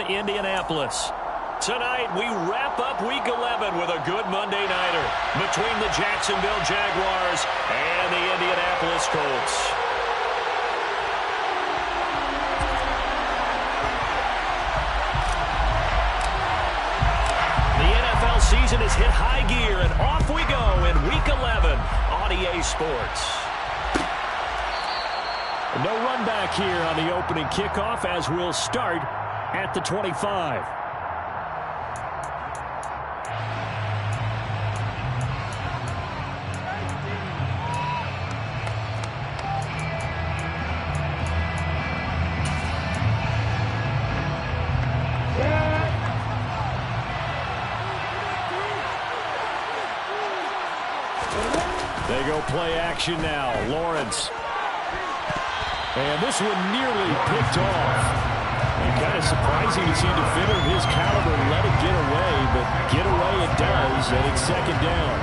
Indianapolis. Tonight, we wrap up Week 11 with a good Monday nighter between the Jacksonville Jaguars and the Indianapolis Colts. The NFL season has hit high gear, and off we go in Week 11 on EA Sports. No run back here on the opening kickoff as we'll start at the 25. They go play action now. Lawrence. And this one nearly picked off. And kind of surprising to see a defender of his caliber let it get away, but get away it does, and it's second down.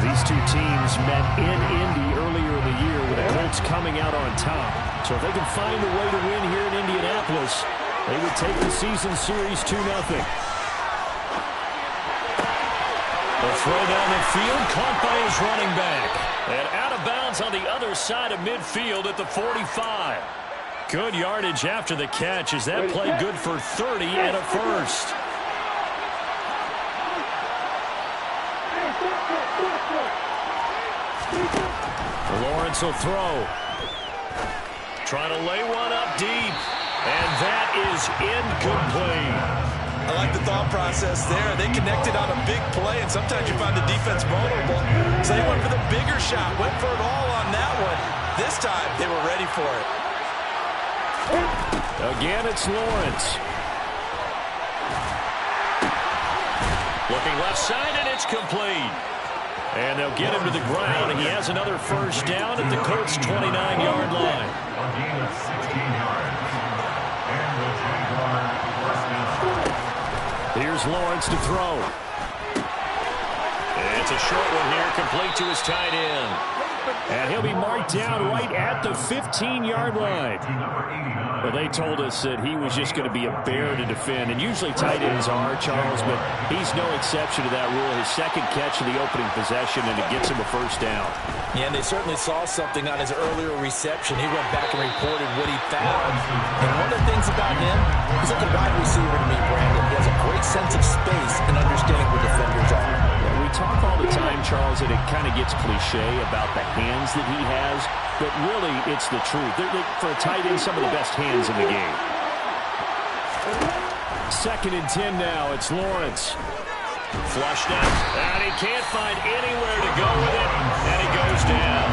These two teams met in Indy earlier in the year with the Colts coming out on top. So if they can find a way to win here in Indianapolis, they would take the season series 2-0. The throw down the field, caught by his running back. And out of bounds on the other side of midfield at the 45. Good yardage after the catch as that play good for 30 and a first. Lawrence will throw. Trying to lay one up deep. And that is incomplete. I like the thought process there. They connected on a big play, and sometimes you find the defense vulnerable. So they went for the bigger shot, went for it all on that one. This time, they were ready for it. Again, it's Lawrence. Looking left side, and it's complete. And they'll get him to the ground, and he has another first down at the Colts' 29-yard line. A gain of 16 yards. And the Jaguars first down. Here's Lawrence to throw. It's a short one here, complete to his tight end. And he'll be marked down right at the 15-yard line. Well, they told us that he was just going to be a bear to defend, and usually tight ends are, Charles, but he's no exception to that rule. His second catch of the opening possession, and it gets him a first down. Yeah, and they certainly saw something on his earlier reception. He went back and reported what he found. And one of the things about him, he's like a wide receiver to me, Brandon. He has a great sense of space and understanding where defenders are. Yeah, we talk all the time, Charles, and it kind of gets cliche about the hands that he has, but really it's the truth. For a tight end, some of the best hands in the game. 2nd and 10 now. It's Lawrence. Flushed out, and he can't find anywhere to go with it, and he goes down.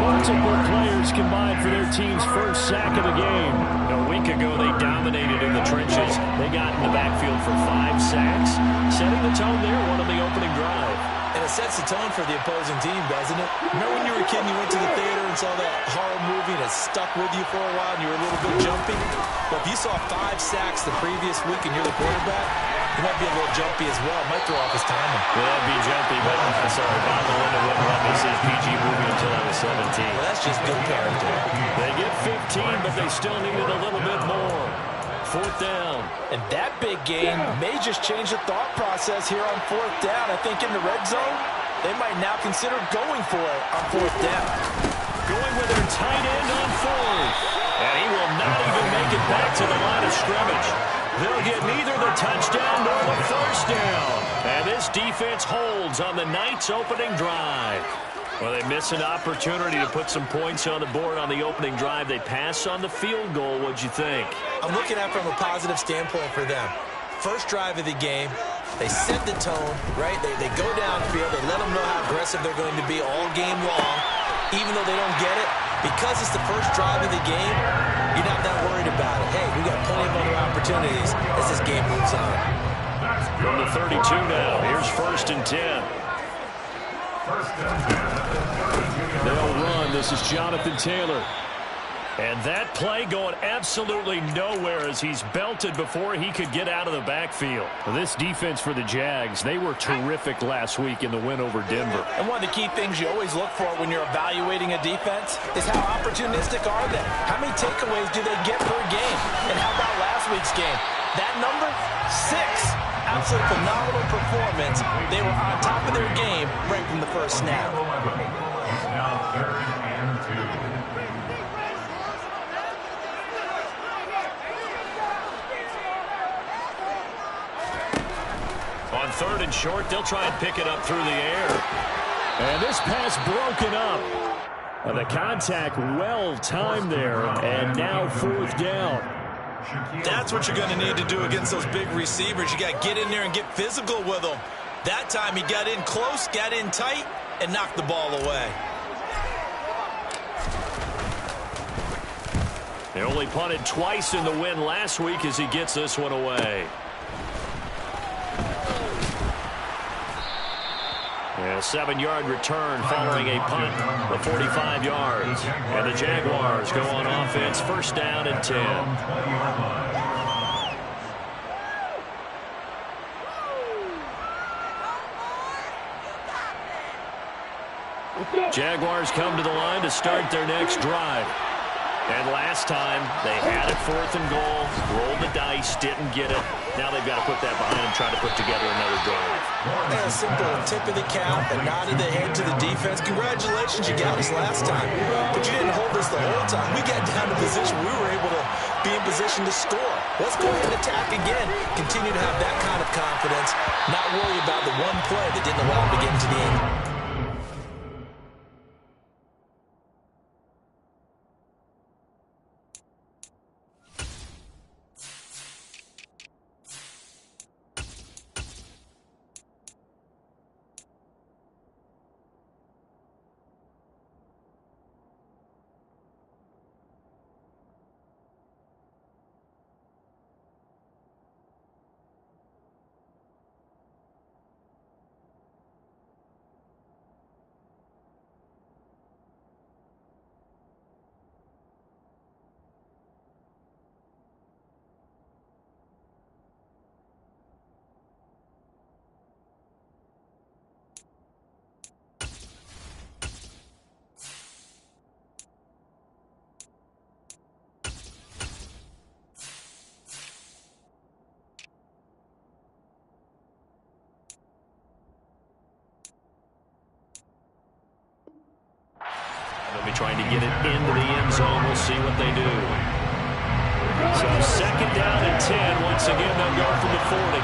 Multiple players combined for their team's first sack of the game. A week ago, they dominated in the trenches. They got in the backfield for 5 sacks, setting the tone there, one on the opening drive. And it sets the tone for the opposing team, doesn't it? Remember when you were a kid and you went to the theater and saw that horror movie and it stuck with you for a while and you were a little bit jumpy? Well, if you saw 5 sacks the previous week and you're the quarterback, you might be a little jumpy as well. It might throw off his timing. Yeah, that'd be jumpy, but I'm sorry, Bob Melinda wouldn't let me see a PG movie until I was 17. Well, that's just good parenting. They get 15, but they still needed a little bit more. 4th down. And that big gain may just change the thought process here on 4th down. I think in the red zone, they might now consider going for it on 4th down. Going with their tight end on 4th. And he will not even make it back to the line of scrimmage. They'll get neither the touchdown nor the first down. And this defense holds on the night's opening drive. Well, they miss an opportunity to put some points on the board on the opening drive. They pass on the field goal. What'd you think? I'm looking at it from a positive standpoint for them. First drive of the game, they set the tone, right? They go downfield. They let them know how aggressive they're going to be all game long, even though they don't get it. Because it's the first drive of the game, you're not that worried about it. Hey, we got plenty of other opportunities as this game moves on. From the 32 now, here's 1st and 10. They'll run. This is Jonathan Taylor. And that play going absolutely nowhere as he's belted before he could get out of the backfield. This defense for the Jags, they were terrific last week in the win over Denver. And one of the key things you always look for when you're evaluating a defense is how opportunistic are they? How many takeaways do they get per game? And how about last week's game? That number, 6. Absolute phenomenal performance. They were on top of their game right from the first snap. It's now 3rd and 2. On 3rd and short, they'll try and pick it up through the air. And this pass broken up. The contact well timed there, and now 4th down. That's what you're going to need to do against those big receivers. You got to get in there and get physical with them. That time he got in close, got in tight, and knocked the ball away. They only punted twice in the win last week as he gets this one away. A 7-yard return following a punt of 45 yards. And the Jaguars go on offense, 1st down and 10. Jaguars come to the line to start their next drive. And last time, they had it 4th and goal, rolled the dice, didn't get it. Now they've got to put that behind them, try to put together another drive. A simple tip of the cap, a nod of the head to the defense. Congratulations, you got us last time. But you didn't hold us the whole time. We got down to position. We were able to be in position to score. Let's go ahead and attack again. Continue to have that kind of confidence. Not worry about the one play that didn't allow them to get into the end. Trying to get it into the end zone. We'll see what they do. So 2nd down and 10. Once again, they'll go from the 40.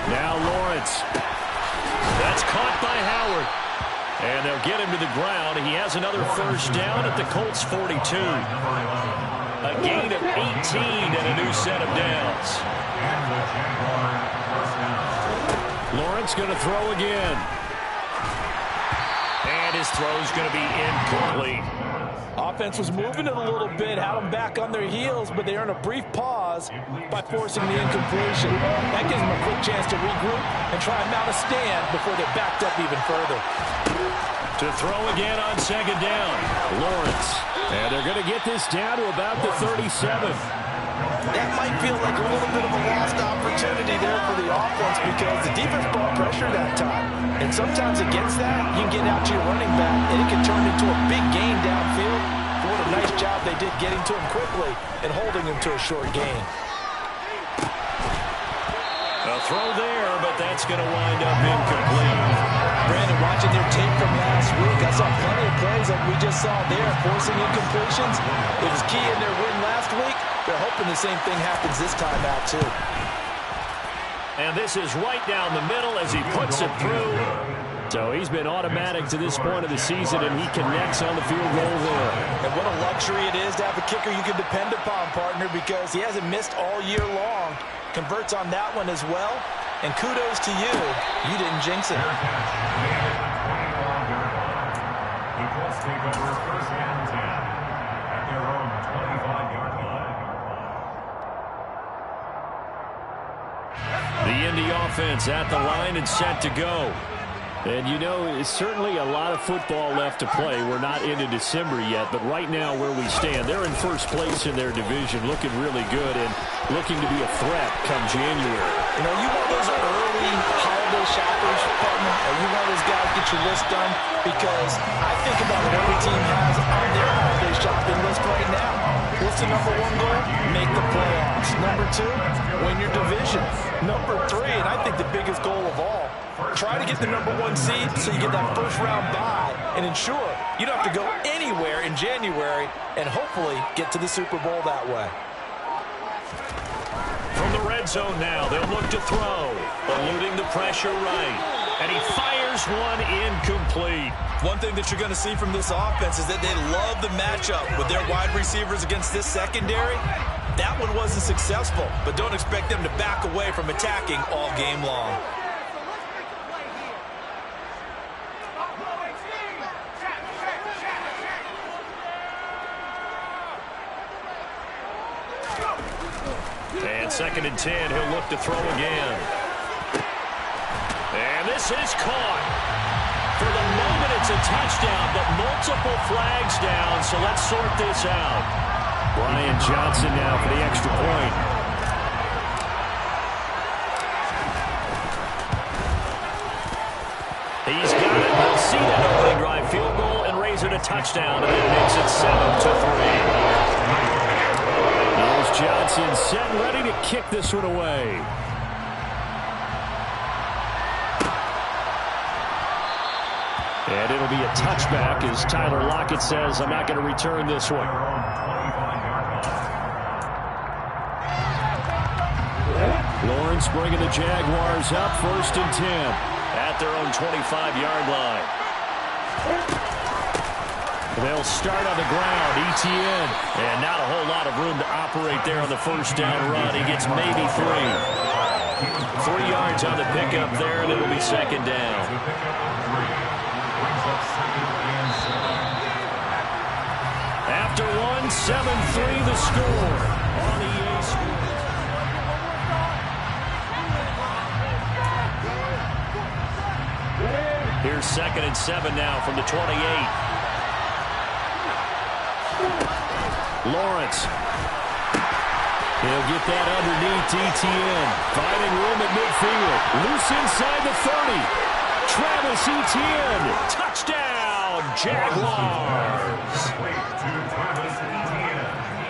Now Lawrence. That's caught by Howard. And they'll get him to the ground. He has another 1st down at the Colts 42. A gain of 18 and a new set of downs. Lawrence going to throw again. And his throw's going to be incomplete. Offense was moving it a little bit, had them back on their heels, but they earned a brief pause by forcing the incompletion. That gives them a quick chance to regroup and try and mount a stand before they're backed up even further. To throw again on 2nd down, Lawrence. And they're going to get this down to about the 37. That might feel like a little bit of a lost opportunity there for the offense because the defense brought pressure that time. And sometimes against that, you can get out to your running back, and it can turn into a big gain downfield. But what a nice job they did getting to him quickly and holding him to a short gain. A throw there, but that's going to wind up incomplete. Brandon, watching their tape from last week, I saw plenty of plays like we just saw there, forcing incompletions. It was key in their win last week. They're hoping the same thing happens this time out, too. And this is right down the middle as he puts it through. So he's been automatic to this point of the season, and he connects on the field goal there. And what a luxury it is to have a kicker you can depend upon, partner, because he hasn't missed all year long. Converts on that one as well. And kudos to you. You didn't jinx it. The Colts take over 1st and 10 at their own 25-yard line. The Indy offense at the line and set to go. And you know, it's certainly a lot of football left to play. We're not into December yet, but right now where we stand, they're in first place in their division, looking really good and looking to be a threat come January. You know, you one of those early holiday shoppers, partner, or you one of those guys get your list done? Because I think about what every team has on their holiday shopping list right now. What's the number one goal? Make the playoffs. Number two, win your division. Number three, and I think the biggest goal of all, try to get the number one seed so you get that first round bye and ensure you don't have to go anywhere in January and hopefully get to the Super Bowl that way. From the red zone now, they'll look to throw, eluding the pressure right. And he fires one incomplete. One thing that you're going to see from this offense is that they love the matchup with their wide receivers against this secondary. That one wasn't successful, but don't expect them to back away from attacking all game long. And 2nd and 10, he'll look to throw again. And this is caught. For the moment, it's a touchdown, but multiple flags down, so let's sort this out. Brian Johnson now for the extra point. He's got it. We'll see that opening drive field goal and raise it a touchdown, and that makes it 7-3. Here's Johnson set and ready to kick this one away. And it'll be a touchback as Tyler Lockett says, I'm not going to return this one. Lawrence bringing the Jaguars up 1st and 10 at their own 25-yard line. They'll start on the ground, Etienne. And not a whole lot of room to operate there on the first down run. He gets maybe 3. 3 yards on the pickup there, and it'll be 2nd down. After 1, 7-3 the score on EA Sports. Here's 2nd and 7 now from the 28. Lawrence. He'll get that underneath Etienne. Finding room at midfield. Loose inside the 30. Travis Etienne. Touchdown, Jaguars.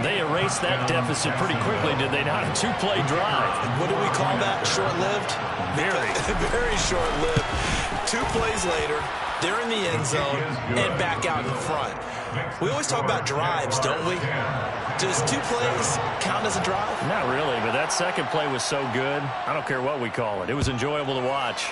They erased that deficit pretty quickly, did they not? A 2-play drive. What do we call that? Short-lived? Very. Very short-lived. 2 plays later, they're in the end zone and back out in front. We always talk about drives, don't we? Does 2 plays count as a drive? Not really, but that second play was so good. I don't care what we call it. It was enjoyable to watch.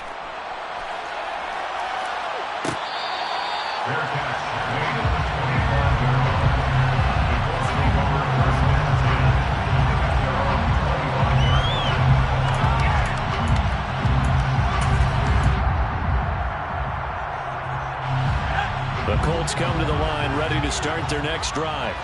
The Colts come to the line, ready to start their next drive.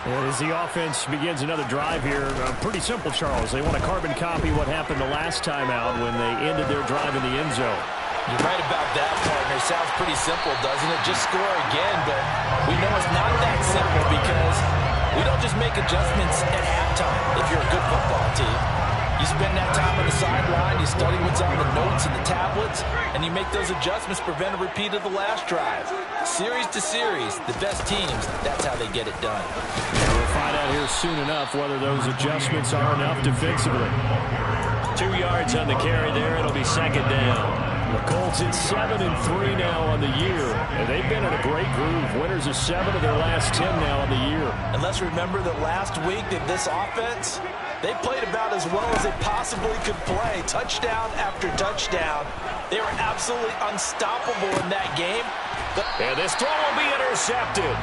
And as the offense begins another drive here, pretty simple, Charles. They want to carbon copy what happened the last time out when they ended their drive in the end zone. You're right about that, partner. Sounds pretty simple, doesn't it? Just score again, but we know it's not that simple because we don't just make adjustments at halftime if you're a good football team. You spend that time on the sideline, you study what's on the notes and the tablets, and you make those adjustments to prevent a repeat of the last drive. Series to series, the best teams, that's how they get it done. We'll find out here soon enough whether those adjustments are enough defensively. 2 yards on the carry there. It'll be 2nd down. The Colts at 7-3 now on the year, and they've been in a great groove. Winners of 7 of their last 10 now on the year. And let's remember that last week that this offense, they played about as well as they possibly could play. Touchdown after touchdown. They were absolutely unstoppable in that game. And this throw will be intercepted.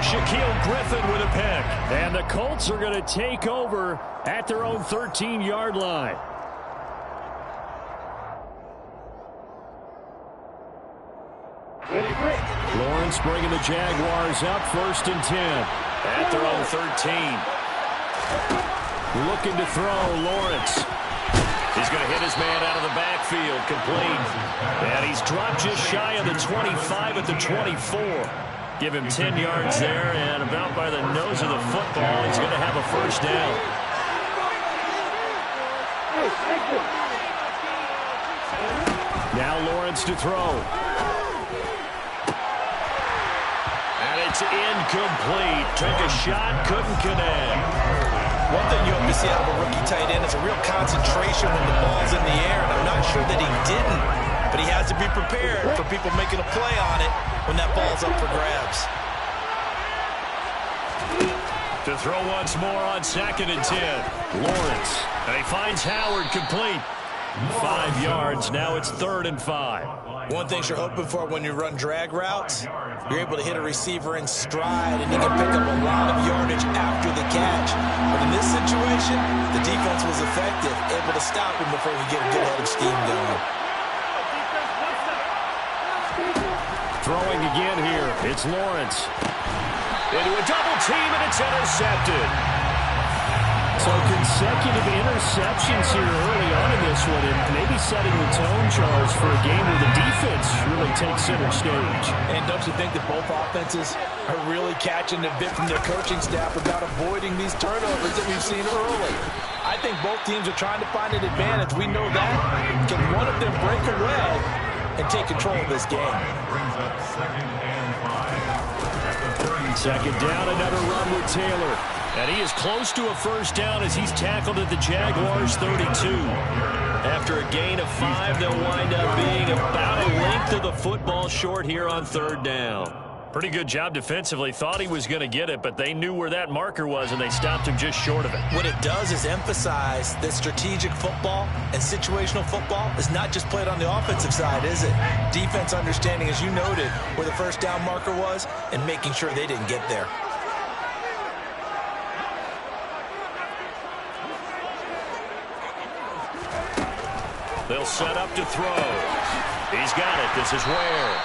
Shaquille Griffin with a pick. And the Colts are going to take over at their own 13-yard line. Lawrence bringing the Jaguars up 1st and 10 at their own 13. Looking to throw, Lawrence. He's going to hit his man out of the backfield, complete. And he's dropped just shy of the 25 at the 24. Give him 10 yards there, and about by the nose of the football, he's going to have a first down. Now Lawrence to throw. And it's incomplete. Took a shot, couldn't connect. One thing you hope to see out of a rookie tight end is a real concentration when the ball's in the air, and I'm not sure that he didn't, but he has to be prepared for people making a play on it when that ball's up for grabs. To throw once more on 2nd and 10. Lawrence. And he finds Howard complete. 5 yards. Now it's 3rd and 5. One thing you're hoping for when you run drag routes, you're able to hit a receiver in stride, and he can pick up a lot of yardage after the catch. But in this situation, the defense was effective, able to stop him before he get a good head of steam going. Throwing again here. It's Lawrence. Into a double team, and it's intercepted. So consecutive interceptions here early on in this one, and maybe setting the tone, Charles, for a game where the defense really takes center stage. And don't you think that both offenses are really catching the bit from their coaching staff about avoiding these turnovers that we've seen early? I think both teams are trying to find an advantage. We know that. Can one of them break away and take control of this game? Brings up 2nd and 5. 2nd down, another run with Taylor. And he is close to a first down as he's tackled at the Jaguars 32. After a gain of 5, they'll wind up being about a length of the football short here on 3rd down. Pretty good job defensively. Thought he was going to get it, but they knew where that marker was, and they stopped him just short of it. What it does is emphasize that strategic football and situational football is not just played on the offensive side, is it? Defense understanding, as you noted, where the first down marker was and making sure they didn't get there. They'll set up to throw. He's got it. This is Ware.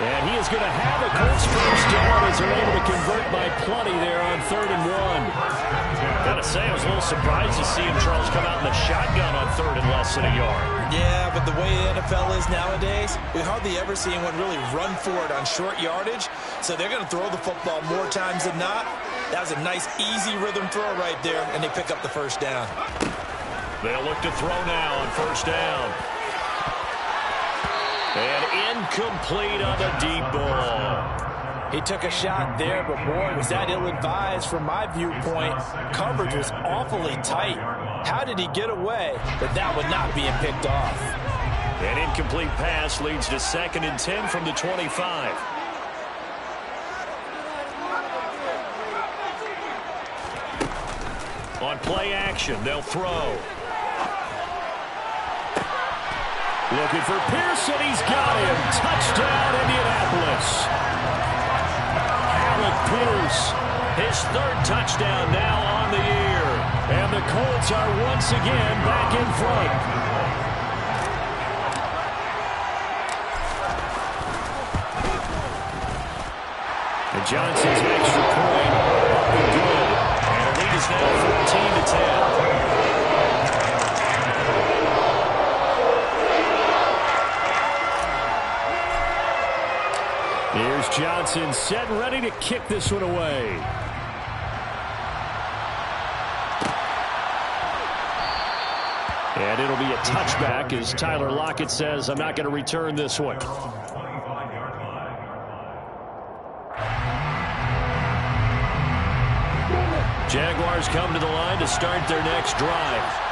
And he is going to have a Colts first down as they're able to convert by plenty there on 3rd and 1. Got to say, I was a little surprised to see him, Charles, come out in the shotgun on 3rd and less than a yard. Yeah, but the way the NFL is nowadays, we hardly ever see anyone really run for it on short yardage. So they're going to throw the football more times than not. That was a nice, easy rhythm throw right there, and they pick up the first down. They'll look to throw now on 1st down. And incomplete on the deep ball. He took a shot there, but boy, was that ill-advised from my viewpoint. Coverage was awfully tight. How did he get away? But that would not being picked off. An incomplete pass leads to 2nd and 10 from the 25. On play action, they'll throw. Looking for Pearson. He's got him. Touchdown, Indianapolis. Alec Pierce, his 3rd touchdown now on the year. And the Colts are once again back in front. And Johnson's extra point up and good. And the lead is now 14-10. Here's Johnson set and ready to kick this one away. And it'll be a touchback as Tyler Lockett says, I'm not going to return this one. Jaguars come to the line to start their next drive.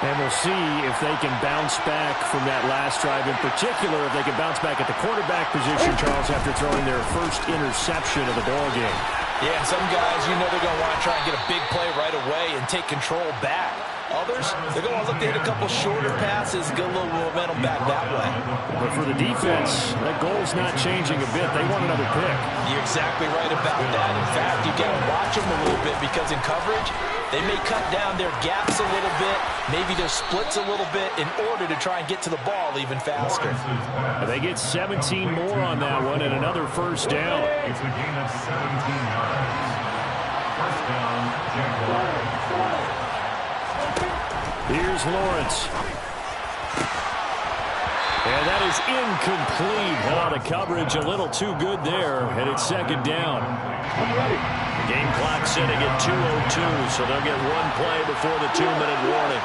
And we'll see if they can bounce back from that last drive. In particular, if they can bounce back at the quarterback position, Charles, after throwing their first interception of the ballgame. Yeah, and some guys, you know they're going to want to try and get a big play right away and take control back. Others, they're going to look to hit a couple shorter passes, get a little momentum back that way. But for the defense, that goal's not changing a bit. They want another pick. You're exactly right about that. In fact, you got to watch them a little bit because in coverage, they may cut down their gaps a little bit, maybe their splits a little bit in order to try and get to the ball even faster. They get 17 more on that one and another first down. It's a gain of 17 yards. First down, Jaguars. Here's Here's Lawrence. And that is incomplete. Oh, the coverage a little too good there, and it's second down. The game clock sitting at 2:02, so they'll get one play before the 2-minute warning.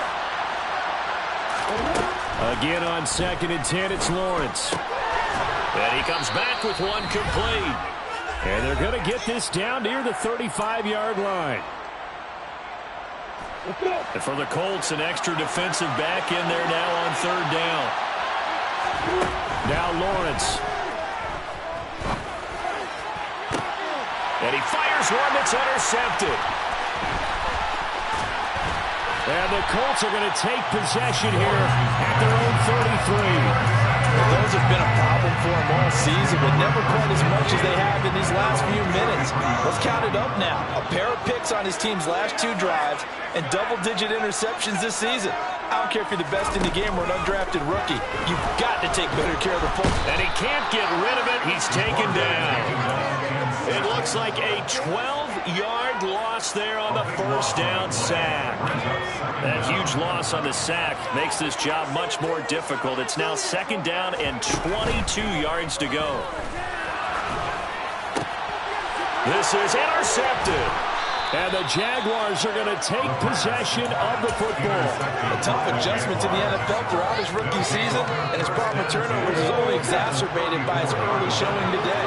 Again on 2nd and 10, it's Lawrence. And he comes back with one complete. And they're going to get this down near the 35-yard line. And for the Colts, an extra defensive back in there now on 3rd down. Now Lawrence. And he fires one that's intercepted. And the Colts are going to take possession here at their own 33. Those have been a problem for them all season, but never quite as much as they have in these last few minutes. Let's count it up now. A pair of picks on his team's last 2 drives and double-digit interceptions this season. I don't care if you're the best in the game or an undrafted rookie. You've got to take better care of the football. And he can't get rid of it. He's taken down. It looks like a 12-yard loss there on the first down sack. That huge loss on the sack makes this job much more difficult. It's now 2nd down and 22 yards to go. This is intercepted. And the Jaguars are going to take possession of the football. A tough adjustment to the NFL throughout his rookie season, and his problem with turnovers is only exacerbated by his early showing today.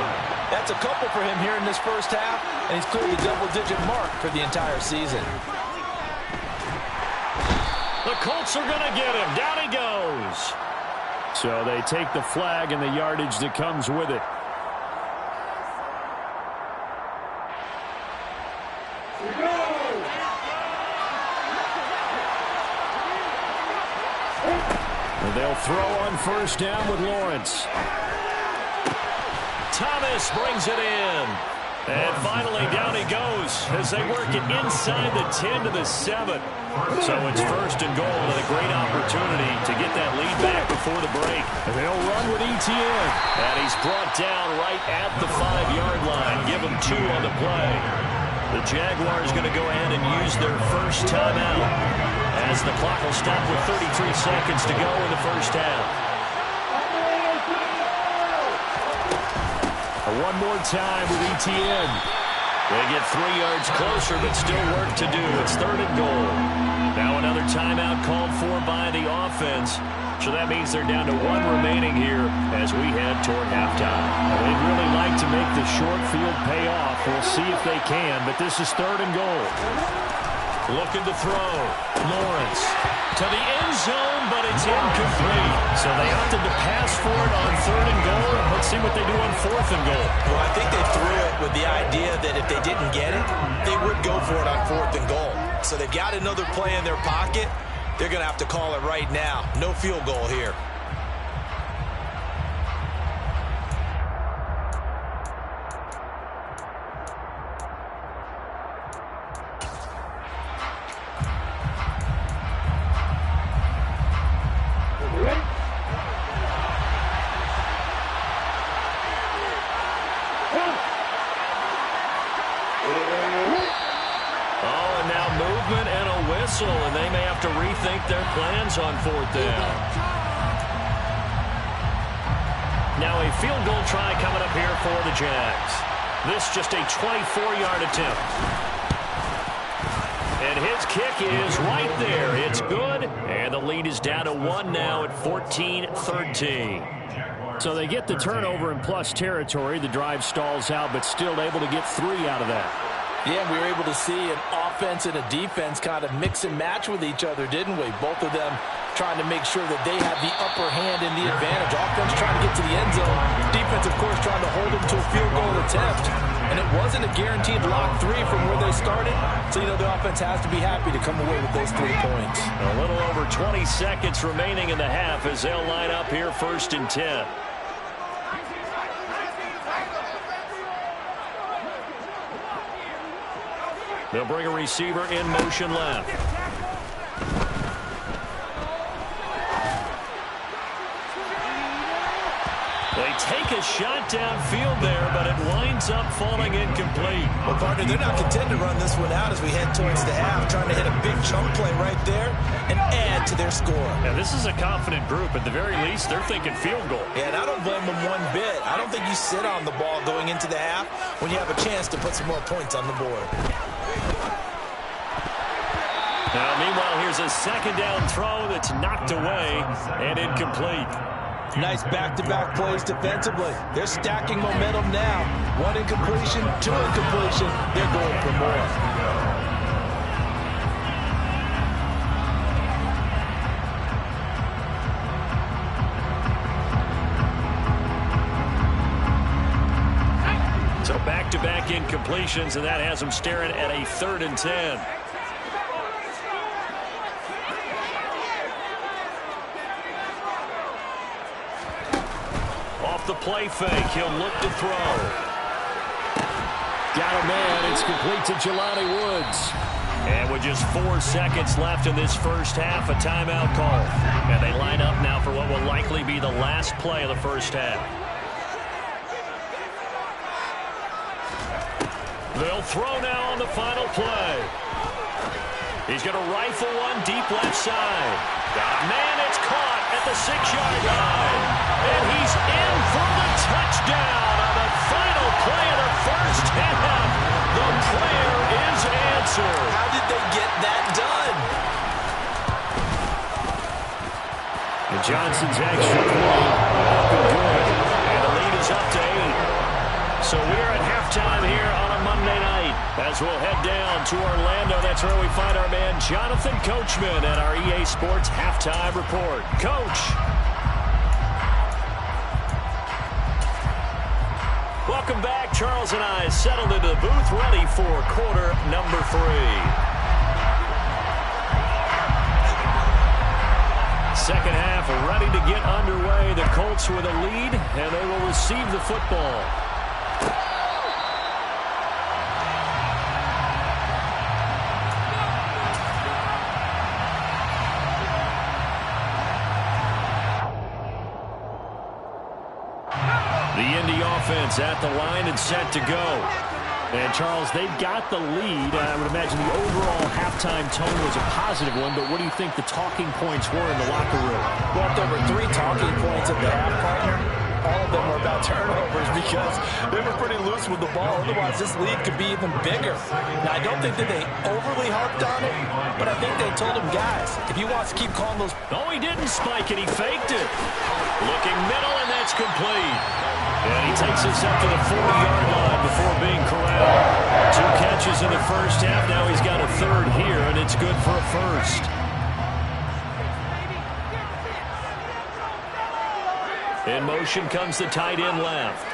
That's a couple for him here in this first half, and he's cleared the double-digit mark for the entire season. The Colts are going to get him. Down he goes. So they take the flag and the yardage that comes with it. And they'll throw on first down with Lawrence. Thomas brings it in. And finally down he goes as they work it inside the 10 to the 7. So it's 1st and goal and a great opportunity to get that lead back before the break. And they'll run with ETN. And he's brought down right at the 5-yard line. Give him 2 on the play. The Jaguars going to go ahead and use their first timeout as the clock will stop with 33 seconds to go in the first half. One more time with ETN. They get 3 yards closer, but still work to do. It's 3rd and goal. Now another timeout called for by the offense. So that means they're down to 1 remaining here as we head toward halftime. They'd really like to make the short field pay off. We'll see if they can, but this is 3rd and goal. Looking to throw. Lawrence to the end zone, but it's incomplete. So they opted to pass for it on 3rd and goal. Let's see what they do on 4th and goal. Well, I think they threw it with the idea that if they didn't get it, they would go for it on 4th and goal. So they've got another play in their pocket. They're going to have to call it right now. No field goal here. And they may have to rethink their plans on 4th down. Now a field goal try coming up here for the Jags. This just a 24-yard attempt. And his kick is right there. It's good. And the lead is down to 1 now at 14-13. So they get the turnover in plus territory. The drive stalls out, but still able to get 3 out of that. Yeah, we were able to see an offense and a defense kind of mix and match with each other, didn't we? Both of them trying to make sure that they have the upper hand and the advantage. Offense trying to get to the end zone. Defense, of course, trying to hold them to a field goal attempt. And it wasn't a guaranteed lock 3 from where they started. So, you know, the offense has to be happy to come away with those 3 points. A little over 20 seconds remaining in the half as they'll line up here 1st and 10. They'll bring a receiver in motion left. They take a shot downfield there, but it winds up falling incomplete. Well, partner, they're not content to run this one out as we head towards the half, trying to hit a big chunk play right there and add to their score. Yeah, this is a confident group. At the very least, they're thinking field goal. Yeah, and I don't blame them one bit. I don't think you sit on the ball going into the half when you have a chance to put some more points on the board. Now, meanwhile, here's a second down throw that's knocked away and incomplete. Nice back-to-back plays defensively. They're stacking momentum now. One incompletion, two incompletion. They're going for more. So back-to-back incompletions, and that has them staring at a 3rd and 10. The play fake. He'll look to throw. Got a man. It's complete to Jelani Woods. And with just 4 seconds left in this first half, a timeout call. And they line up now for what will likely be the last play of the first half. They'll throw now on the final play. He's going to rifle one deep left side. Got a man. It's caught at the 6-yard line. And he's in for the touchdown on the final play of the first half. The prayer is answered. How did they get that done? And Johnson's extra point up and good. And the lead is up to 8. So we're at halftime here on a Monday night. As we'll head down to Orlando, that's where we find our man Jonathan Coachman at our EA Sports Halftime Report. Coach. Welcome back. Charles and I settled into the booth, ready for quarter number 3. Second half ready to get underway. The Colts with a lead, and they will receive the football. The Indy offense at the line and set to go. And, Charles, they've got the lead. I would imagine the overall halftime tone was a positive one, but what do you think the talking points were in the locker room? Well, there were 3 talking points at the half, partner. All of them were about turnovers because they were pretty loose with the ball. Otherwise, this lead could be even bigger. Now, I don't think that they overly harped on it, but I think they told him, guys, if he wants to keep calling those... No, he didn't spike it. He faked it. Looking middle, and that's complete. And he takes us up to the 40-yard line before being corralled. 2 catches in the first half. Now he's got a 3rd here, and it's good for a first. In motion comes the tight end left.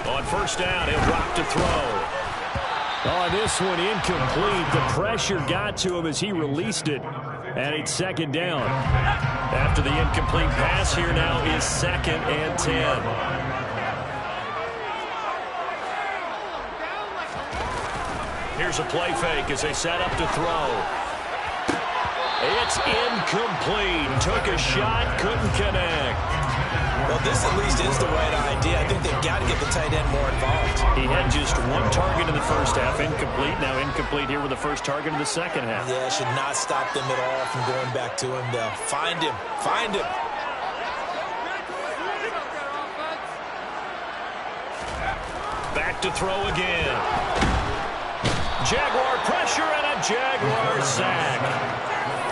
On first down, he'll drop to throw. Oh, this one incomplete. The pressure got to him as he released it. And it's 2nd down. After the incomplete pass, here now is 2nd and 10. Here's a play fake as they set up to throw. It's incomplete. Took a shot, couldn't connect. Well, this at least is the right idea. I think they've got to get the tight end more involved. He had just 1 target in the first half, incomplete. Now incomplete here with the first target in the second half. Yeah, should not stop them at all from going back to him. They'll find him. Find him. Back to throw again. Jaguar pressure and a Jaguar sack.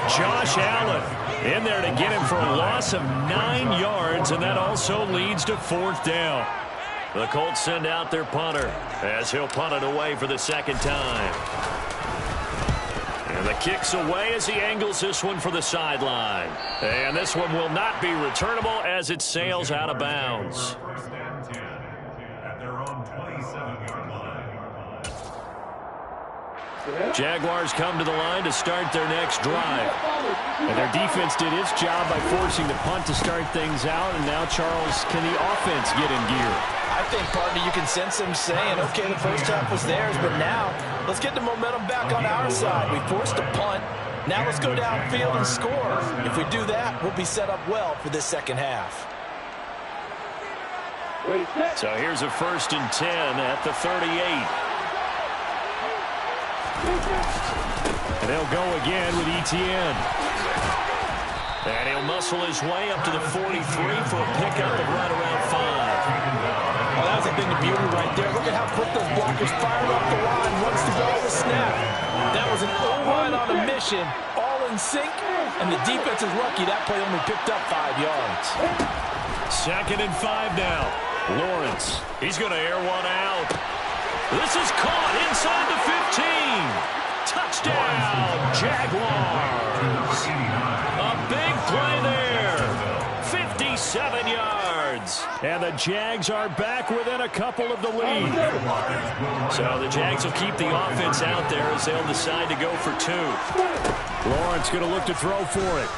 Josh Allen in there to get him for a loss of 9 yards, and that also leads to 4th down. The Colts send out their punter as he'll punt it away for the 2nd time. And the kick's away as he angles this one for the sideline. And this one will not be returnable as it sails out of bounds. First and 10 at their own 27-yard line. Jaguars come to the line to start their next drive. And their defense did its job by forcing the punt to start things out. And now, Charles, can the offense get in gear? I think, partner, you can sense them saying, okay, the first half was theirs, but now let's get the momentum back on our side. We forced a punt. Now let's go downfield and score. If we do that, we'll be set up well for this second half. So here's a 1st and 10 at the 38. And they'll go again with Etienne. And he'll muscle his way up to the 43 for a pickup of right around 5. Oh, that was a thing of beauty right there. Look at how quick those blockers fired off the line once the ball was snapped. That was an O-line on a mission, all in sync, and the defense is lucky that play only picked up 5 yards. 2nd and 5 now. Lawrence, he's going to air one out. This is caught inside the 15. Touchdown, Jaguars. A big play there. 57 yards. And the Jags are back within a couple of the lead. So the Jags will keep the offense out there as they'll decide to go for 2. Lawrence going to look to throw for it.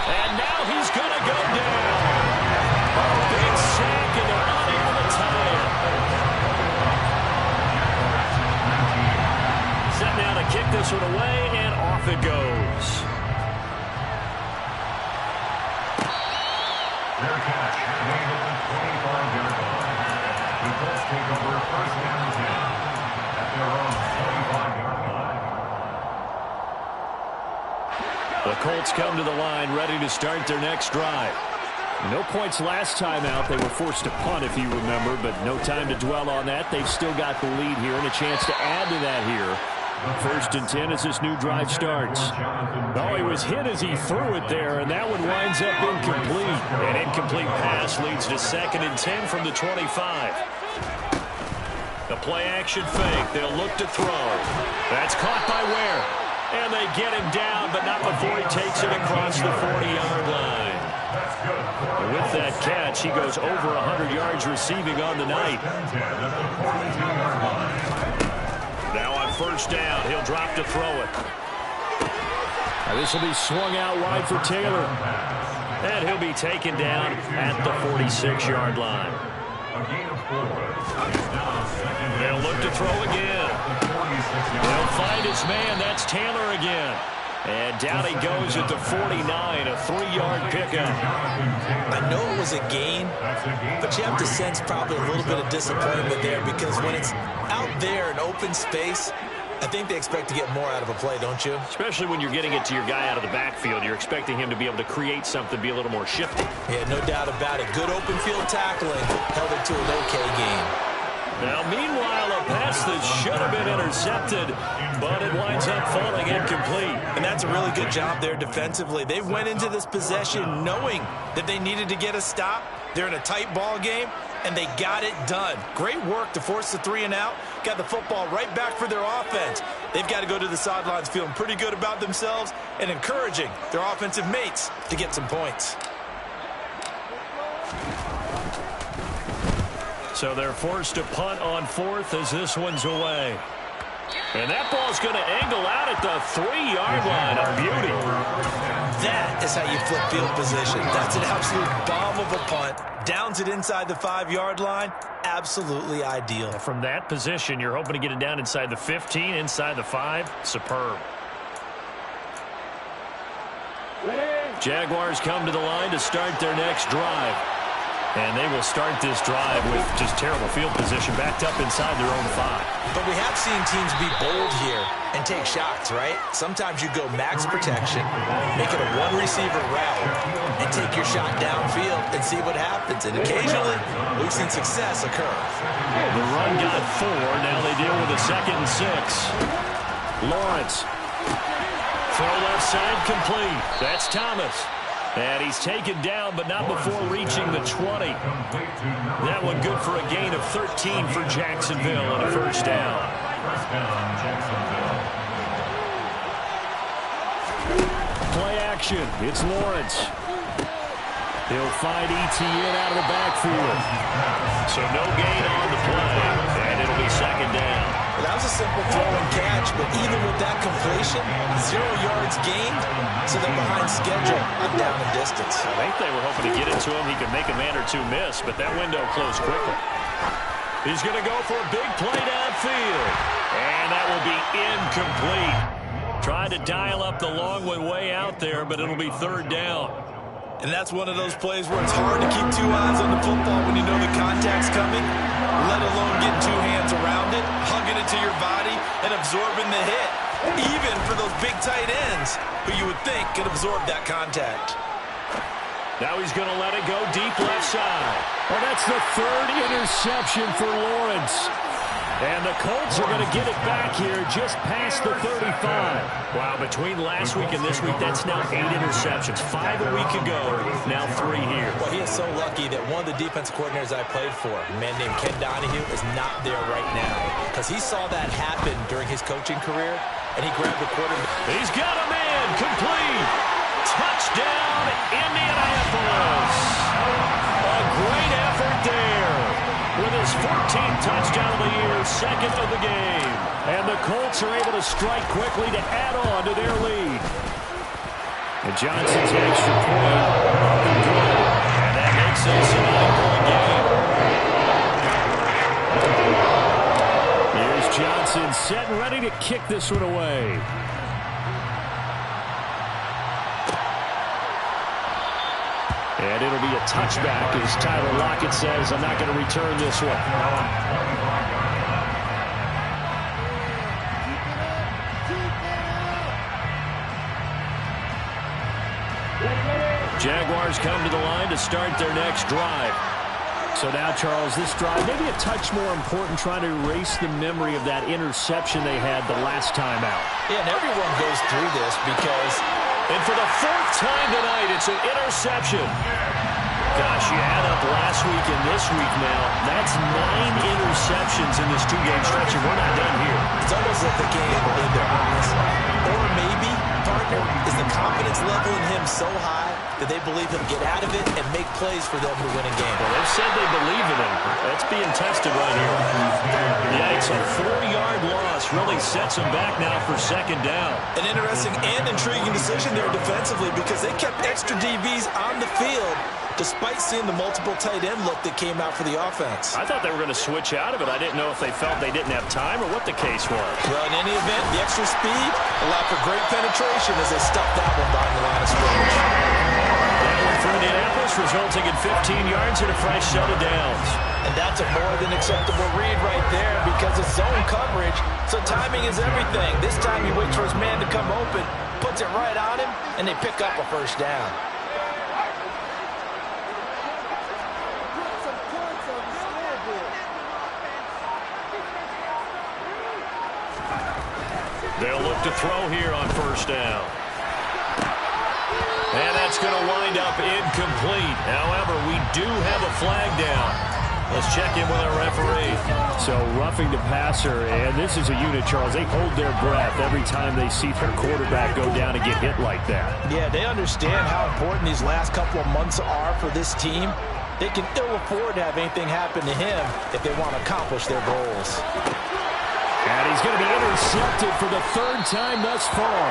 And now he's going to go down. A big sack, and they're unable to tie it. Set now to kick this one away, and off it goes. Their catch made at the 25-yard line. The Colts take over 1st and 10 at their own 25-yard line. The Colts come to the line ready to start their next drive. No points last time out. They were forced to punt, if you remember, but no time to dwell on that. They've still got the lead here and a chance to add to that here. 1st and 10 as this new drive starts. Oh, he was hit as he threw it there, and that one winds up incomplete. An incomplete pass leads to 2nd and 10 from the 25. The play-action fake. They'll look to throw. That's caught by Ware. And they get him down, but not before he takes it across the 40-yard line. And with that catch, he goes over 100 yards receiving on the night. Now on 1st down, he'll drop to throw it. Now this will be swung out wide for Taylor. And he'll be taken down at the 46-yard line. They'll look to throw again. They'll find his man. That's Taylor again. And down he goes at the 49, a 3-yard pickup. I know it was a gain, but you have to sense probably a little bit of disappointment there because when it's out there in open space, I think they expect to get more out of a play, don't you? Especially when you're getting it to your guy out of the backfield. You're expecting him to be able to create something, be a little more shifty. Yeah, no doubt about it. Good open field tackling held it to an okay game. Now, meanwhile, a pass that should have been intercepted, but it winds up falling incomplete. And that's a really good job there defensively. They went into this possession knowing that they needed to get a stop. They're in a tight ball game, and they got it done. Great work to force the 3 and out. Got the football right back for their offense. They've got to go to the sidelines feeling pretty good about themselves and encouraging their offensive mates to get some points. So they're forced to punt on 4th as this one's away. And that ball's going to angle out at the 3-yard line. A beauty. That is how you flip field position. That's an absolute bomb of a punt. Downs it inside the 5-yard line. Absolutely ideal. From that position, you're hoping to get it down inside the 15, inside the 5. Superb. Jaguars come to the line to start their next drive. And they will start this drive with just terrible field position backed up inside their own 5. But we have seen teams be bold here and take shots, right? Sometimes you go max protection, make it a one-receiver route, and take your shot downfield and see what happens. And occasionally, we've seen success occur. The run got 4. Now they deal with a 2nd and 6. Lawrence. Throw left side complete. That's Thomas. And he's taken down, but not before reaching the 20. That one good for a gain of 13 for Jacksonville and a 1st down. Play action. It's Lawrence. He'll find Etienne out of the backfield. So no gain on the play, and it'll be 2nd down. Well, that was a simple throw and catch, but even with that completion, 0 yards gained, so they're behind schedule on down and distance. I think they were hoping to get it to him. He could make a man or two miss, but that window closed quickly. He's going to go for a big play downfield. And that will be incomplete. Tried to dial up the long one way out there, but it'll be third down. And that's one of those plays where it's hard to keep two eyes on the football when you know the contact's coming, let alone getting two hands around it, hugging it to your body, and absorbing the hit, even for those big tight ends who you would think could absorb that contact. Now he's going to let it go deep left side. Well, that's the third interception for Lawrence. And the Colts are going to get it back here just past the 35. Wow, between last week and this week, that's now 8 interceptions. 5 a week ago, now 3 here. Well, he is so lucky that one of the defensive coordinators I played for, a man named Ken Donahue, is not there right now. Because he saw that happen during his coaching career, and he grabbed the quarterback. He's got a man, complete. Touchdown, Indianapolis. A great effort there. With his 14th touchdown of the year, second of the game. And the Colts are able to strike quickly to add on to their lead. And Johnson's extra point up and good. And that makes this a 9-point game. Here's Johnson set and ready to kick this one away. And it'll be a touchback as Tyler Lockett says, I'm not going to return this one. Jaguars come to the line to start their next drive. So now, Charles, this drive maybe a touch more important, trying to erase the memory of that interception they had the last time out. Yeah, and everyone goes through this because... And for the 4th time tonight, it's an interception. Gosh, you add up last week and this week now. That's 9 interceptions in this 2-game stretch, and we're not done here. It's almost like they can't even believe their eyes. Or maybe, partner, is the confidence level in him so high that they believe he'll get out of it and make plays for them to win a game. Well, they've said they believe in him. That's being tested right here. Yeah, it's a 4-yard loss. Really sets them back now for second down. An interesting and intriguing decision there defensively because they kept extra DBs on the field despite seeing the multiple tight end look that came out for the offense. I thought they were going to switch out of it. I didn't know if they felt they didn't have time or what the case was. Well, in any event, the extra speed allowed for great penetration as they stuffed that one behind the line of scrimmage. That one for Indianapolis, resulting in 15 yards and a fresh set of downs. And that's a more than acceptable read right there because it's zone coverage, so timing is everything. This time he waits for his man to come open, puts it right on him, and they pick up a first down. They'll look to throw here on first down. And that's going to wind up incomplete. However, we do have a flag down. Let's check in with our referee. So roughing the passer, and this is a unit, Charles. They hold their breath every time they see their quarterback go down and get hit like that. Yeah, they understand how important these last couple of months are for this team. They can ill afford to have anything happen to him if they want to accomplish their goals. And he's going to be intercepted for the 3rd time thus far.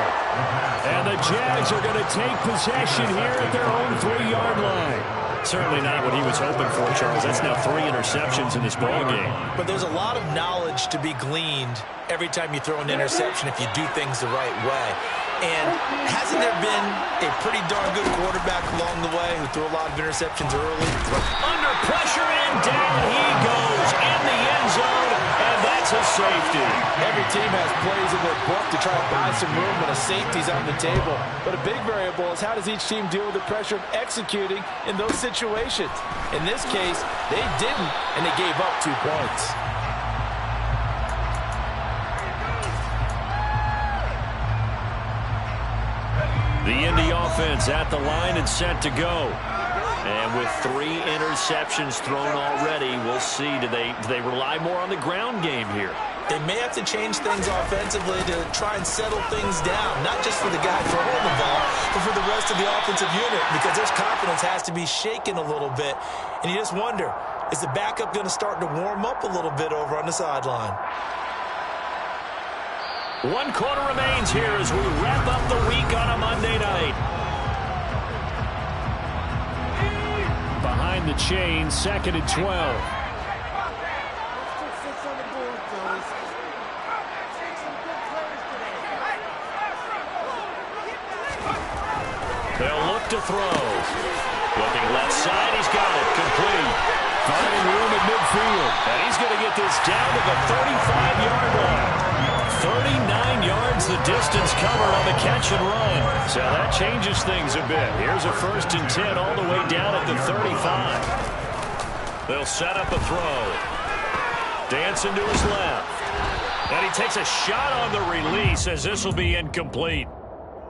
And the Jags are going to take possession here at their own 3-yard line. Certainly not what he was hoping for, Charles. That's now 3 interceptions in this ballgame. But there's a lot of knowledge to be gleaned every time you throw an interception if you do things the right way. And hasn't there been a pretty darn good quarterback along the way who threw a lot of interceptions early? Under pressure, and down he goes in the end zone, and that's a safety. Every team has plays in their book to try to buy some room when a safety's on the table. But a big variable is how does each team deal with the pressure of executing in those situations? In this case, they didn't, and they gave up 2 points. The Indy offense at the line and set to go. And with 3 interceptions thrown already, we'll see. Do they rely more on the ground game here? They may have to change things offensively to try and settle things down, not just for the guy throwing the ball, but for the rest of the offensive unit, because their confidence has to be shaken a little bit. And you just wonder, is the backup going to start to warm up a little bit over on the sideline? 1 quarter remains here as we wrap up the week on a Monday night. Behind the chain, 2nd and 12. throw. Looking left side, he's got it. Complete. Finding room at midfield. And he's going to get this down to the 35-yard line. 39 yards the distance covered on the catch and run. So that changes things a bit. Here's a 1st and 10 all the way down at the 35. They'll set up a throw. Dancing to his left. And he takes a shot on the release as this will be incomplete.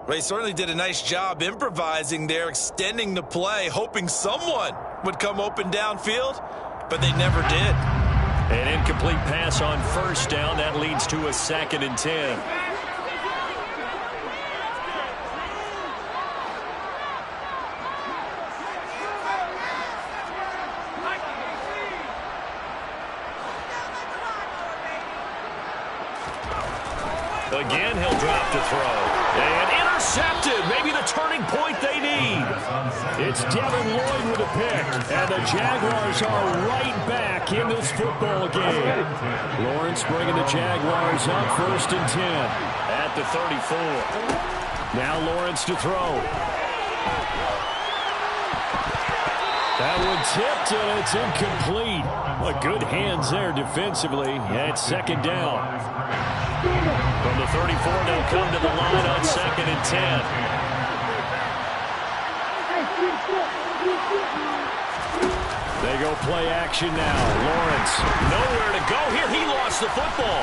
Well, he certainly did a nice job improvising there, extending the play, hoping someone would come open downfield, but they never did. An incomplete pass on 1st down. That leads to a 2nd and 10. Again, he'll drop to throw. And intercepted. Maybe the turning point they need. It's Devin Lloyd with a pick. And the Jaguars are right back in this football game. Lawrence bringing the Jaguars up 1st and 10 at the 34. Now Lawrence to throw. That one tipped, and it's incomplete. Well, good hands there defensively. And it's 2nd down. From the 34, they'll come to the line on 2nd and 10. They go play action now. Lawrence, nowhere to go here. He lost the football.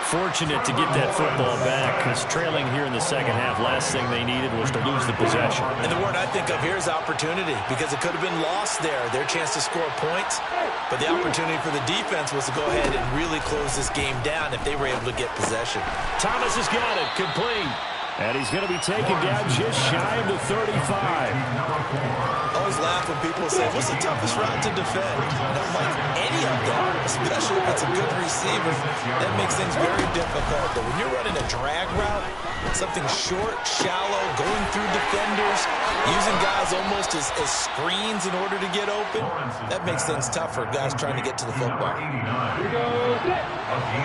Fortunate to get that football back, because trailing here in the 2nd half, last thing they needed was to lose the possession. And the word I think of here is opportunity, because it could have been lost there, their chance to score points. But the opportunity for the defense was to go ahead and really close this game down if they were able to get possession. Thomas has got it, complete. And he's going to be taken down just shy of the 35. I always laugh when people say, what's the toughest route to defend? And I'm like, any of them, especially if it's a good receiver, that makes things very difficult. But when you're running a drag route, something short, shallow, going through defenders, using guys almost as screens in order to get open, that makes things tough for guys trying to get to the football. A gain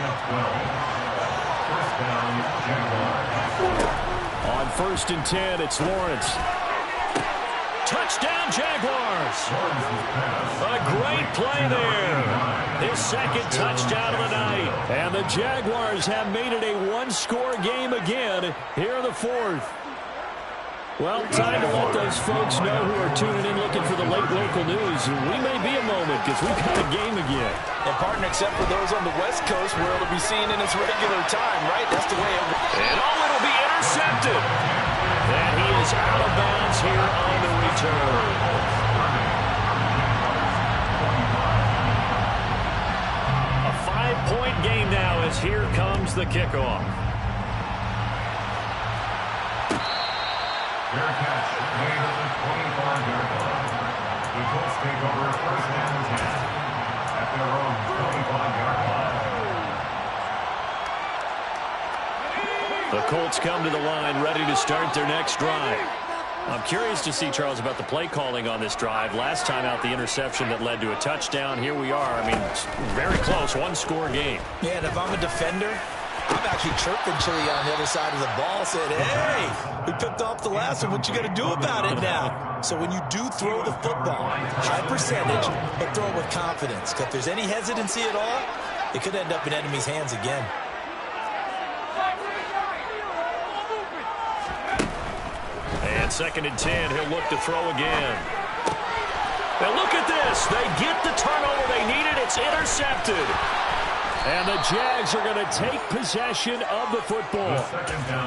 of 12. First down, Jaguars. On 1st and 10, it's Lawrence. Touchdown, Jaguars. A great play there. His 2nd touchdown of the night. And the Jaguars have made it a one-score game again here in the 4th. Well, time to let those folks know who are tuning in looking for the late local news. We may be a moment because we've got a game again. And, partner, except for those on the West Coast where it'll be seen in its regular time, right? That's the way it works. And it'll be intercepted. And he is out of bounds here on the return. A 5-point game now as here comes the kickoff. Fair catch, made at the 25-yard line. The Colts take over 1st and 10 at their own 25-yard line. The Colts come to the line ready to start their next drive. I'm curious to see, Charles, about the play calling on this drive. Last time out, the interception that led to a touchdown. Here we are. I mean, it's very close, one-score game. Yeah, and if I'm a defender, I'm actually chirping Chili on the other side of the ball, saying, hey, we picked off the last one. What you got to do about it now? So when you do throw the football, high percentage, but throw it with confidence. Because if there's any hesitancy at all, it could end up in enemy's hands again. And 2nd and 10, he'll look to throw again. Now look at this. They get the turnover they needed. It's intercepted. And the Jags are going to take possession of the football.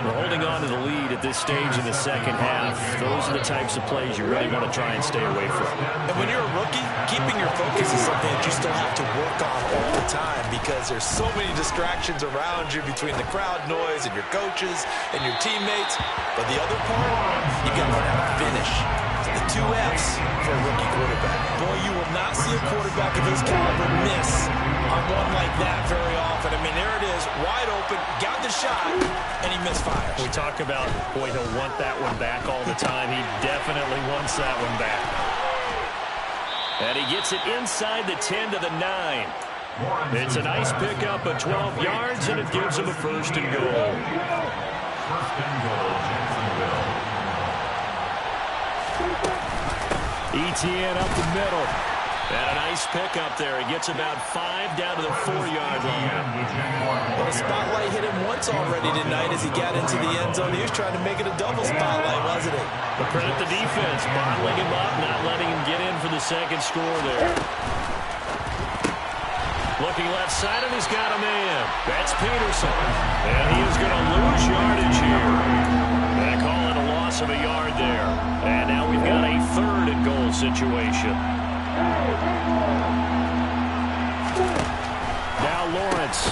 We're holding on to the lead at this stage in the 2nd half. Those are the types of plays you really want to try and stay away from. And when you're a rookie, keeping your focus is something that you still have to work on all the time because there's so many distractions around you between the crowd noise and your coaches and your teammates. But the other part, you got to learn how to finish. The 2 F's for a rookie quarterback. Boy, you will not see a quarterback of his caliber miss on one like that very often. I mean, there it is, wide open, got the shot, and he misfires. We talk about, boy, he'll want that one back all the time. He definitely wants that one back. And he gets it inside the 10 to the 9. It's a nice pickup of 12 yards, and it gives them a first and goal. First and goal, Jacksonville. ETN up the middle. And a nice pickup there. He gets about 5 down to the 4-yard line. Well, the spotlight hit him once already tonight as he got into the end zone. He was trying to make it a double spotlight, wasn't it? But credit the defense, bottling him up, not letting him get in for the second score there. Looking left side, and he's got a man. That's Peterson. And he is going to lose yardage here. They call it a loss of a yard there. And now we've got a third and goal situation. Now Lawrence.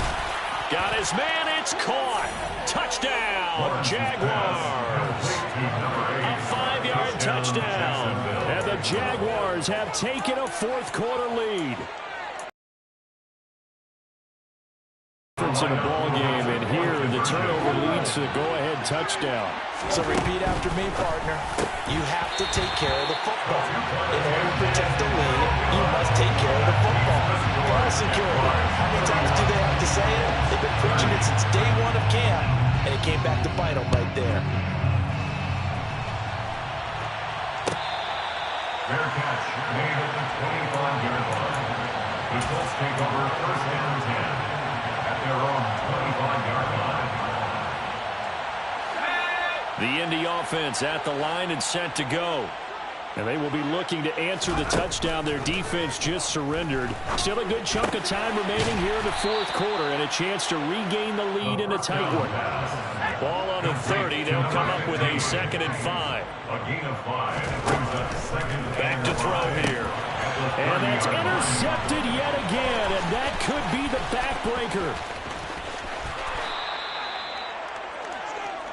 Got his man. It's caught. Touchdown, Jaguars. A 5-yard touchdown. And the Jaguars have taken a fourth-quarter lead. In a ball game, and here the turnover leads to the go-ahead touchdown. So repeat after me, partner. You have to take care of the football. In order to protect the lead, you must take care of the football. Ball security. How many times do they have to say it? They've been preaching it since day one of camp, and it came back to bite them right there. Fair catch made at the 25-yard line. The Colts take over first and 10. Their own 25-yard line. The Indy offense at the line and set to go. And they will be looking to answer the touchdown their defense just surrendered. Still a good chunk of time remaining here in the fourth quarter and a chance to regain the lead in a tight one. Ball on the 30. They'll come up with a 2nd and 5. A gain of 5 brings up second. Back to throw here. And that's intercepted yet again, and that could be the backbreaker.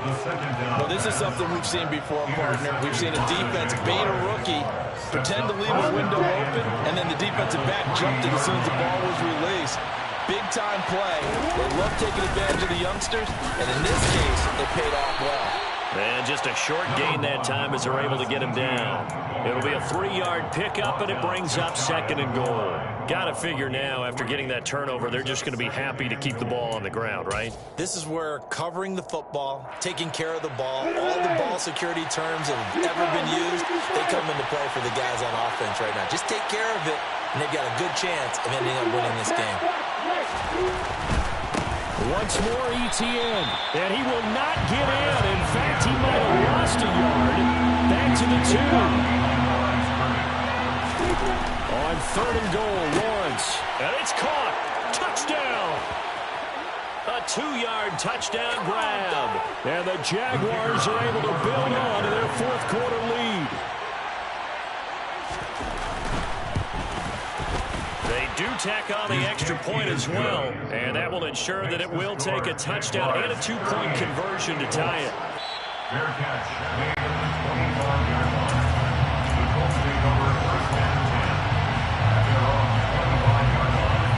Well, this is something we've seen before, partner. We've seen a defense bait a rookie, pretend to leave a window open, and then the defensive back jumped it as soon as the ball was released. Big-time play. They love taking advantage of the youngsters, and in this case, it paid off well. And just a short gain that time as they're able to get him down. It'll be a 3-yard pickup, and it brings up 2nd and goal. Got to figure now, after getting that turnover, they're just going to be happy to keep the ball on the ground, right? This is where covering the football, taking care of the ball, all the ball security terms that have ever been used, they come into play for the guys on offense right now. Just take care of it, and they've got a good chance of ending up winning this game. Once more, ETN, and he will not get in. In fact, he might have lost a yard. Back to the 2. On 3rd and goal, Lawrence, and it's caught. Touchdown. A 2-yard touchdown grab. And the Jaguars are able to build on to their fourth-quarter lead. They do tack on the extra point as well, and that will ensure that it will take a touchdown and a 2-point conversion to tie it. Fair catch made at the 25-yard line. The Colts take over first and 10 at their own 25-yard line.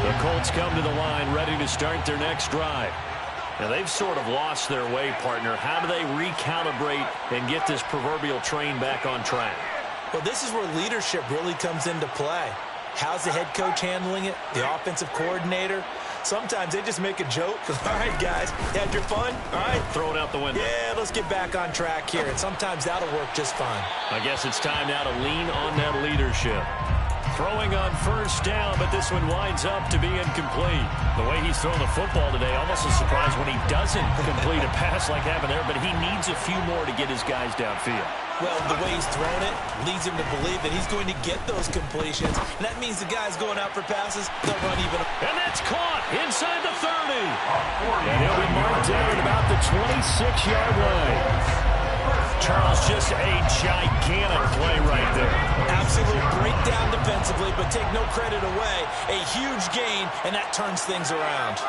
The Colts come to the line ready to start their next drive. Now, they've sort of lost their way, partner. How do they recalibrate and get this proverbial train back on track? Well, this is where leadership really comes into play. How's the head coach handling it? The offensive coordinator? Sometimes they just make a joke. All right, guys, you had your fun? All right. Throw it out the window. Yeah, let's get back on track here. And sometimes that'll work just fine. I guess it's time now to lean on that leadership. Throwing on first down, but this one winds up to be incomplete. The way he's thrown the football today, almost a surprise when he doesn't complete a pass like happened there, but he needs a few more to get his guys downfield. Well, the way he's thrown it leads him to believe that he's going to get those completions. And that means the guys going out for passes, they'll run even. And that's caught inside the 30. And he'll be marked down at about the 26-yard line. Charles, just a gigantic play right there. Absolute breakdown defensively, but take no credit away. A huge gain, and that turns things around.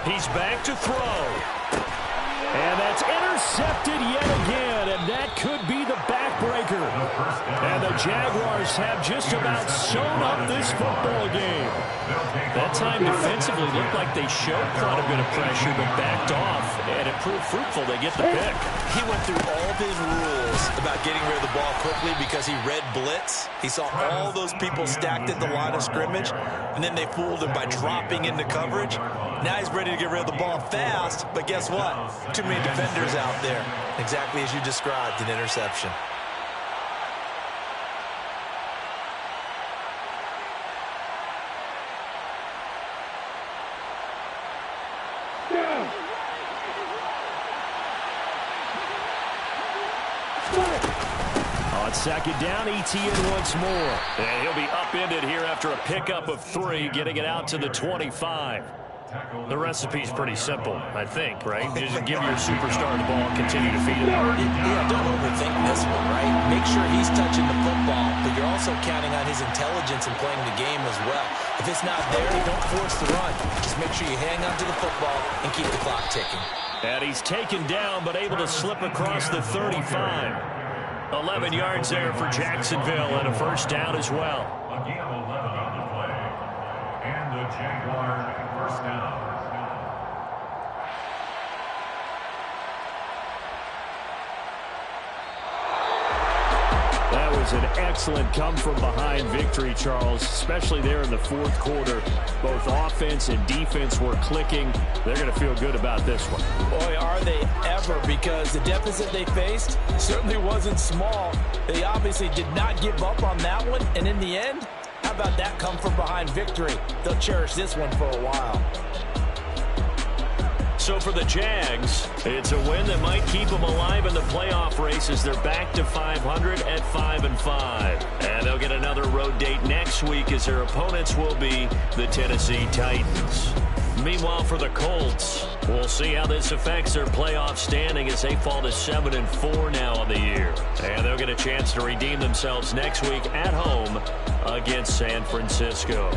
He's back to throw. And that's intercepted yet again, and that could be the backbreaker. marker. And the Jaguars have just about sewn up this football game. That time defensively looked like they showed quite a bit of pressure but backed off, and it proved fruitful. They get the pick. He went through all of his rules about getting rid of the ball quickly because he read blitz. He saw all those people stacked at the line of scrimmage, and then they fooled him by dropping into coverage. Now he's ready to get rid of the ball fast, but guess what? Too many defenders out there. Exactly as you described, an interception. On second down, ETN once more. And he'll be upended here after a pickup of 3, getting it out to the 25. The recipe's pretty simple, I think, right? Just give your superstar the ball and continue to feed him. Yeah, don't overthink this one, right? Make sure he's touching the football, but you're also counting on his intelligence in playing the game as well. If it's not there, don't force the run. Just make sure you hang on to the football and keep the clock ticking. And he's taken down, but able to slip across the 35. 11 yards there for Jacksonville and a first down as well. Again, 11 on the play. And the Jaguars first down. That was an excellent come-from-behind victory, Charles, especially there in the fourth quarter. Both offense and defense were clicking. They're going to feel good about this one. Boy, are they ever, because the deficit they faced certainly wasn't small. They obviously did not give up on that one, and in the end, how about that come-from-behind victory? They'll cherish this one for a while. So for the Jags, it's a win that might keep them alive in the playoff race as they're back to 500 at 5-5. And they'll get another road date next week as their opponents will be the Tennessee Titans. Meanwhile, for the Colts, we'll see how this affects their playoff standing as they fall to 7-4 now on the year. And they'll get a chance to redeem themselves next week at home against San Francisco.